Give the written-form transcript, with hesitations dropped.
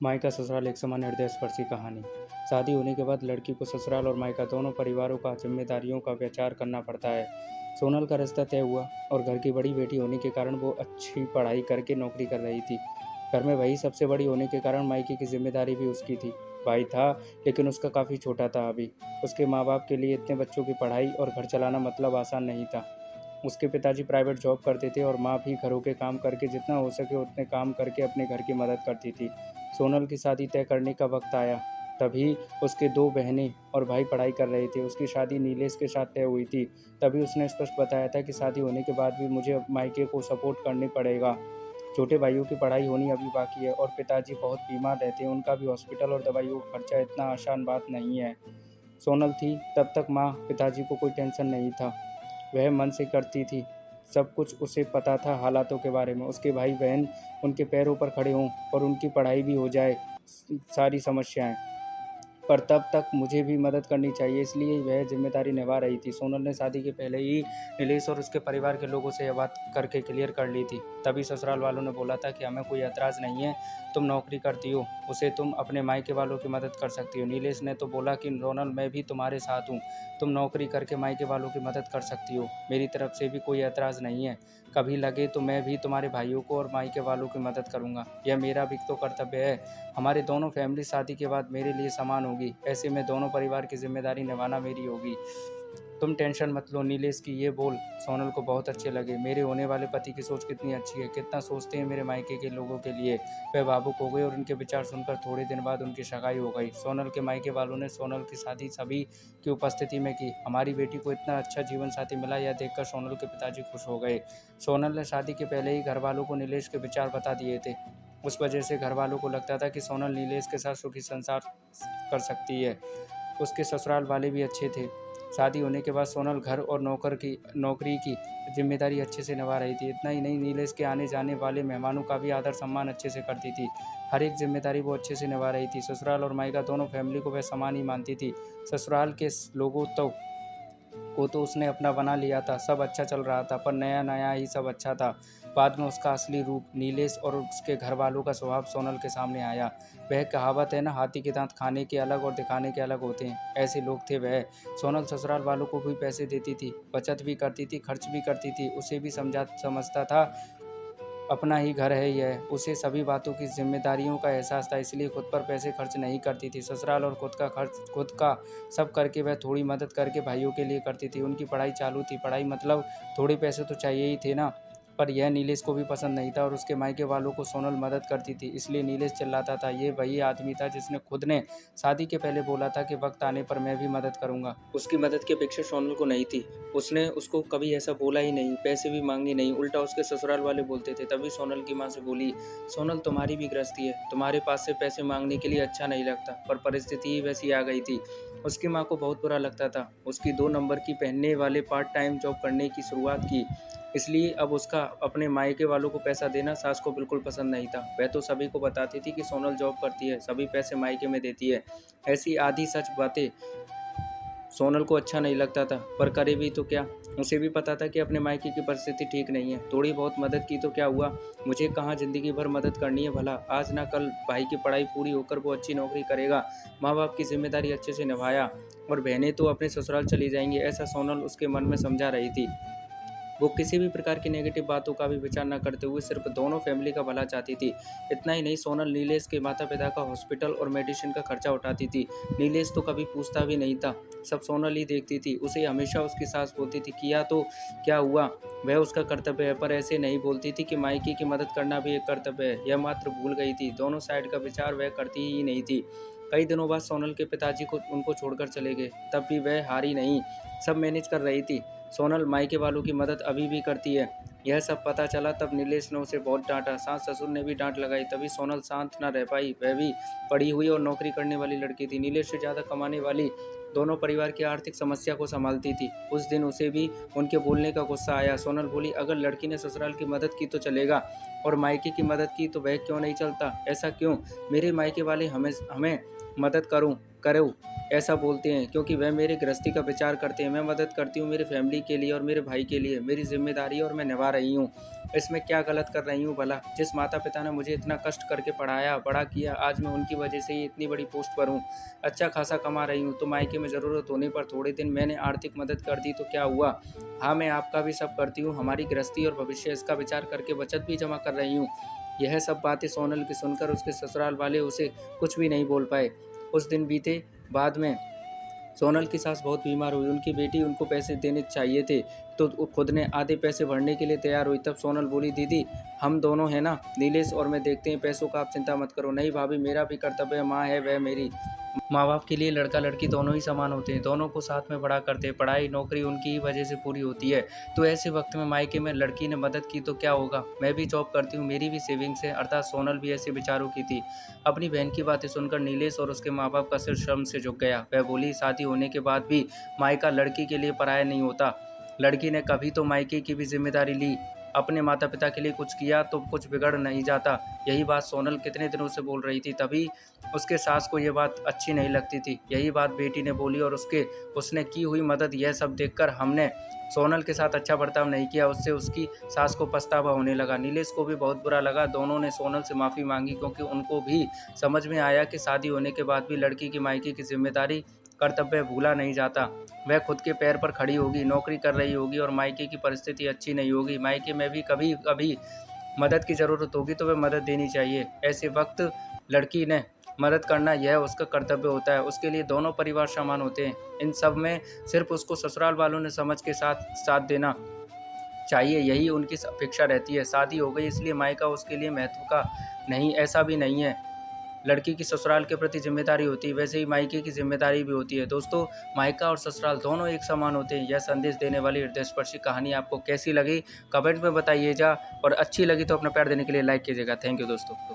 मायका ससुराल एक समान हृदयस्पर्शी कहानी। शादी होने के बाद लड़की को ससुराल और मायका दोनों परिवारों का जिम्मेदारियों का विचार करना पड़ता है। सोनल का रिश्ता तय हुआ और घर की बड़ी बेटी होने के कारण वो अच्छी पढ़ाई करके नौकरी कर रही थी। घर में वही सबसे बड़ी होने के कारण मायके की जिम्मेदारी भी उसकी थी। भाई था, लेकिन उसका काफ़ी छोटा था अभी। उसके माँ बाप के लिए इतने बच्चों की पढ़ाई और घर चलाना मतलब आसान नहीं था। उसके पिताजी प्राइवेट जॉब करते थे और माँ भी घरों के काम करके जितना हो सके उतने काम करके अपने घर की मदद करती थी। सोनल की शादी तय करने का वक्त आया। तभी उसके दो बहनें और भाई पढ़ाई कर रहे थे। उसकी शादी नीलेश के साथ तय हुई थी। तभी उसने स्पष्ट बताया था कि शादी होने के बाद भी मुझे मायके को सपोर्ट करनी पड़ेगा। छोटे भाइयों की पढ़ाई होनी अभी बाकी है और पिताजी बहुत बीमार रहते हैं। उनका भी हॉस्पिटल और दवाइयों का खर्चा इतना आसान बात नहीं है। सोनल थी तब तक माँ पिताजी को कोई टेंशन नहीं था। वह मन से करती थी। सब कुछ उसे पता था हालातों के बारे में। उसके भाई बहन उनके पैरों पर खड़े हों और उनकी पढ़ाई भी हो जाए, सारी समस्याएं। पर तब तक मुझे भी मदद करनी चाहिए, इसलिए वह जिम्मेदारी निभा रही थी। सोनल ने शादी के पहले ही नीलेश और उसके परिवार के लोगों से यह बात करके क्लियर कर ली थी। तभी ससुराल वालों ने बोला था कि हमें कोई ऐतराज़ नहीं है, तुम नौकरी करती हो, उसे तुम अपने मायके वालों की मदद कर सकती हो। नीलेश ने तो बोला कि सोनल मैं भी तुम्हारे साथ हूँ, तुम नौकरी करके मायके वालों की मदद कर सकती हो, मेरी तरफ से भी कोई ऐतराज़ नहीं है। कभी लगे तो मैं भी तुम्हारे भाइयों को और मायके वालों की मदद करूँगा, यह मेरा भी तो कर्तव्य है। हमारे दोनों फैमिली शादी के बाद मेरे लिए समान होगी, ऐसे में दोनों परिवार की जिम्मेदारी निभाना मेरी होगी। तुम टेंशन मत लो। नीलेश की ये बोल सोनल को बहुत अच्छे लगे। मेरे होने वाले पति की सोच कितनी अच्छी है, कितना सोचते हैं मेरे मायके के लोगों के लिए। वह भावुक हो गए और उनके विचार सुनकर थोड़े दिन बाद उनकी सगाई हो गई। सोनल के मायके वालों ने सोनल की शादी सभी की उपस्थिति में की। हमारी बेटी को इतना अच्छा जीवन साथी मिला, यह देखकर सोनल के पिताजी खुश हो गए। सोनल ने शादी के पहले ही घर वालों को नीलेश के विचार बता दिए थे। उस वजह से घर वालों को लगता था कि सोनल नीलेश के साथ सुखी संसार कर सकती है। उसके ससुराल वाले भी अच्छे थे। शादी होने के बाद सोनल घर और नौकरी की जिम्मेदारी अच्छे से निभा रही थी। इतना ही नहीं, नीलेश के आने जाने वाले मेहमानों का भी आदर सम्मान अच्छे से करती थी। हर एक जिम्मेदारी वो अच्छे से निभा रही थी। ससुराल और मायका दोनों फैमिली को वह समान ही मानती थी। ससुराल के लोगों को तो उसने अपना बना लिया था, सब अच्छा चल रहा था, पर नया नया ही सब अच्छा था। बाद में उसका असली रूप, नीलेश और उसके घर वालों का स्वभाव सोनल के सामने आया। वह कहावत है ना, हाथी के दांत खाने के अलग और दिखाने के अलग होते हैं, ऐसे लोग थे वह। सोनल ससुराल वालों को भी पैसे देती थी, बचत भी करती थी, खर्च भी करती थी। उसे भी समझता था अपना ही घर है यह। उसे सभी बातों की जिम्मेदारियों का एहसास था, इसलिए खुद पर पैसे खर्च नहीं करती थी। ससुराल और खुद का खर्च खुद का सब करके वह थोड़ी मदद करके भाइयों के लिए करती थी। उनकी पढ़ाई चालू थी, पढ़ाई मतलब थोड़े पैसे तो चाहिए ही थे ना। पर यह नीलेश को भी पसंद नहीं था और उसके मायके वालों को सोनल मदद करती थी, इसलिए नीलेश चिल्लाता था। ये वही आदमी था जिसने खुद ने शादी के पहले बोला था कि वक्त आने पर मैं भी मदद करूंगा। उसकी मदद की अपेक्षा सोनल को नहीं थी। उसने उसको कभी ऐसा बोला ही नहीं, पैसे भी मांगे नहीं, उल्टा उसके ससुराल वाले बोलते थे। तभी सोनल की माँ से बोली, सोनल तुम्हारी भी गृहस्थी है, तुम्हारे पास से पैसे मांगने के लिए अच्छा नहीं लगता, पर परिस्थिति ही वैसी आ गई थी। उसकी माँ को बहुत बुरा लगता था। उसकी 2 नंबर की पहनने वाले पार्ट टाइम जॉब करने की शुरुआत की, इसलिए अब उसका अपने मायके वालों को पैसा देना सास को बिल्कुल पसंद नहीं था। वह तो सभी को बताती थी कि सोनल जॉब करती है, सभी पैसे मायके में देती है। ऐसी आधी सच बातें सोनल को अच्छा नहीं लगता था, पर करे भी तो क्या। उसे भी पता था कि अपने मायके की परिस्थिति ठीक नहीं है। थोड़ी बहुत मदद की तो क्या हुआ, मुझे कहाँ ज़िंदगी भर मदद करनी है भला। आज ना कल भाई की पढ़ाई पूरी होकर वो अच्छी नौकरी करेगा, माँ बाप की जिम्मेदारी अच्छे से निभाया और बहनें तो अपने ससुराल चली जाएंगी, ऐसा सोनल उसके मन में समझा रही थी। वो किसी भी प्रकार की नेगेटिव बातों का भी विचार न करते हुए सिर्फ दोनों फैमिली का भला चाहती थी। इतना ही नहीं, सोनल नीलेश के माता पिता का हॉस्पिटल और मेडिसिन का खर्चा उठाती थी। नीलेश तो कभी पूछता भी नहीं था, सब सोनल ही देखती थी। उसे हमेशा उसकी सास बोलती थी, किया तो क्या हुआ, वह उसका कर्तव्य है, पर ऐसे नहीं बोलती थी कि मायके की मदद करना भी एक कर्तव्य है। यह मात्र भूल गई थी। दोनों साइड का विचार वह करती ही नहीं थी। कई दिनों बाद सोनल के पिताजी को उनको छोड़कर चले गए, तब भी वह हारी नहीं, सब मैनेज कर रही थी। सोनल मायके वालों की मदद अभी भी करती है। यह सब पता चला तब नीलेश ने उसे बहुत डांटा, सास ससुर ने भी डांट लगाई। तभी सोनल शांत न रह पाई। वह भी पढ़ी हुई और नौकरी करने वाली लड़की थी, नीलेश से ज़्यादा कमाने वाली, दोनों परिवार की आर्थिक समस्या को संभालती थी। उस दिन उसे भी उनके बोलने का गुस्सा आया। सोनल बोली, अगर लड़की ने ससुराल की मदद की तो चलेगा, और मायके की मदद की तो वह क्यों नहीं चलता, ऐसा क्यों। मेरे मायके वाले हमें मदद करूँ ऐसा बोलते हैं, क्योंकि वह मेरी गृहस्थी का विचार करते हैं। मैं मदद करती हूँ मेरी फैमिली के लिए और मेरे भाई के लिए, मेरी ज़िम्मेदारी और मैं निभा रही हूँ। इसमें क्या गलत कर रही हूँ भला? जिस माता-पिता ने मुझे इतना कष्ट करके पढ़ाया, बड़ा किया, आज मैं उनकी वजह से ही इतनी बड़ी पोस्ट पर हूँ, अच्छा खासा कमा रही हूँ, तो मायके में ज़रूरत होने पर थोड़े दिन मैंने आर्थिक मदद कर दी तो क्या हुआ? हाँ, मैं आपका भी सब करती हूँ, हमारी गृहस्थी और भविष्य इसका विचार करके बचत भी जमा कर रही हूँ। यह सब बातें सोनल की सुनकर उसके ससुराल वाले उसे कुछ भी नहीं बोल पाए। कुछ दिन बीते, बाद में सोनल की सास बहुत बीमार हुई। उनकी बेटी उनको पैसे देने चाहिए थे, तो वो खुद ने आधे पैसे भरने के लिए तैयार हुई। तब सोनल बोली, दीदी हम दोनों हैं ना, नीलेश और मैं देखते हैं पैसों का, आप चिंता मत करो। नहीं भाभी, मेरा भी कर्तव्य है, माँ है वह मेरी। माँ बाप के लिए लड़का लड़की दोनों ही समान होते हैं, दोनों को साथ में बड़ा करते हैं। पढ़ाई नौकरी उनकी ही वजह से पूरी होती है। तो ऐसे वक्त में मायके में लड़की ने मदद की तो क्या होगा? मैं भी जॉब करती हूँ, मेरी भी सेविंग्स है। अर्थात सोनल भी ऐसे विचारों की थी। अपनी बहन की बातें सुनकर नीलेश और उसके माँ बाप का सिर शर्म से झुक गया। वह बोली, शादी होने के बाद भी मायका लड़की के लिए पराया नहीं होता। लड़की ने कभी तो मायके की भी जिम्मेदारी ली, अपने माता पिता के लिए कुछ किया तो कुछ बिगड़ नहीं जाता। यही बात सोनल कितने दिनों से बोल रही थी, तभी उसके सास को ये बात अच्छी नहीं लगती थी। यही बात बेटी ने बोली और उसने की हुई मदद, यह सब देखकर हमने सोनल के साथ अच्छा बर्ताव नहीं किया। उससे उसकी सास को पछतावा होने लगा। नीलेश को भी बहुत बुरा लगा। दोनों ने सोनल से माफ़ी मांगी, क्योंकि उनको भी समझ में आया कि शादी होने के बाद भी लड़की की मायके की जिम्मेदारी कर्तव्य भूला नहीं जाता। वह खुद के पैर पर खड़ी होगी, नौकरी कर रही होगी और मायके की परिस्थिति अच्छी नहीं होगी। मायके में भी कभी कभी मदद की ज़रूरत होगी तो वह मदद देनी चाहिए। ऐसे वक्त लड़की ने मदद करना, यह उसका कर्तव्य होता है। उसके लिए दोनों परिवार समान होते हैं। इन सब में सिर्फ उसको ससुराल वालों ने समझ के साथ देना चाहिए, यही उनकी अपेक्षा रहती है। शादी हो गई इसलिए मायका उसके लिए महत्व का नहीं, ऐसा भी नहीं है। लड़की की ससुराल के प्रति जिम्मेदारी होती है, वैसे ही मायके की जिम्मेदारी भी होती है। दोस्तों, मायका और ससुराल दोनों एक समान होते हैं। यह संदेश देने वाली हृदयस्पर्शी कहानी आपको कैसी लगी, कमेंट में बताइएगा, और अच्छी लगी तो अपना प्यार देने के लिए लाइक कीजिएगा। थैंक यू दोस्तों।